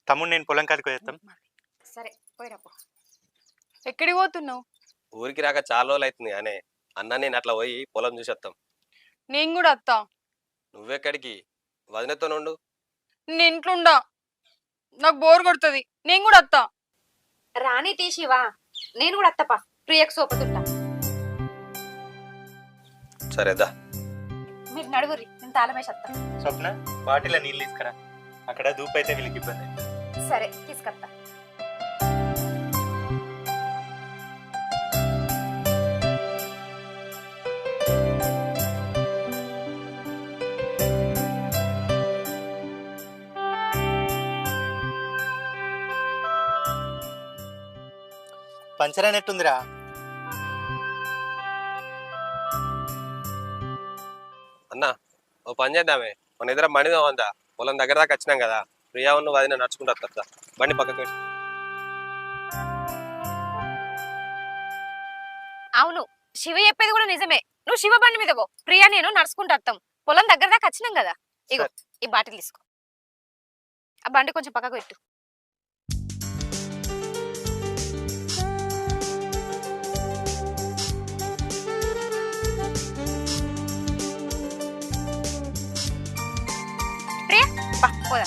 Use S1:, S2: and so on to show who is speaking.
S1: తమ్ముడు నేను పొలం కాడికి పోయేస్తాం.
S2: సరే పోయిరాపో.
S3: ఎక్కడికి పోతున్నావు?
S4: ఊరికి రాక చాలా రోజులు అవుతుంది అనే అన్న నేను అట్లా పోయి పొలం చూసి వస్తాం.
S3: నేను కూడా వస్తా.
S4: నువ్వెక్కడికి? వదినతో నుండు.
S3: నేను ఇంట్లో ఉండా, నాకు బోర్ కొడుతుంది. నేను కూడా వస్తా.
S2: రాణి తీసివా, నేను కూడా అత్తపా. ప్రియకు సోపతుంటా.
S4: సరేదా
S2: మీరు నడువురి, నేను తాళమేసి
S1: స్వప్న బాటిలో నీళ్ళు తీసుకురా, అక్కడ దూపు అయితే వీళ్ళకి ఇబ్బంది.
S2: సరే తీసుకొస్తా.
S1: పంచర్ అయినట్టుందిరా.
S4: అన్న ఓ పని చేద్దామే, మన ఇద్దరం బండి ఉందా, పొలం దగ్గర దాకా వచ్చినాం కదా, ప్రియా ఉన్న వదిన నడుచుకుంటా వస్తా. బండి పక్కకి పెట్టి.
S2: అవును, శివ చెప్పేది కూడా నిజమే. నువ్వు శివ బండి మీద పో, ప్రియా నేను నడుచుకుంటూ వస్తాం. పొలం దగ్గర దాకా వచ్చినాం కదా. ఇగో ఈ బాటిల్ తీసుకో, ఆ బండి కొంచెం పక్కకు పెట్టు. ప్రియా పోదా.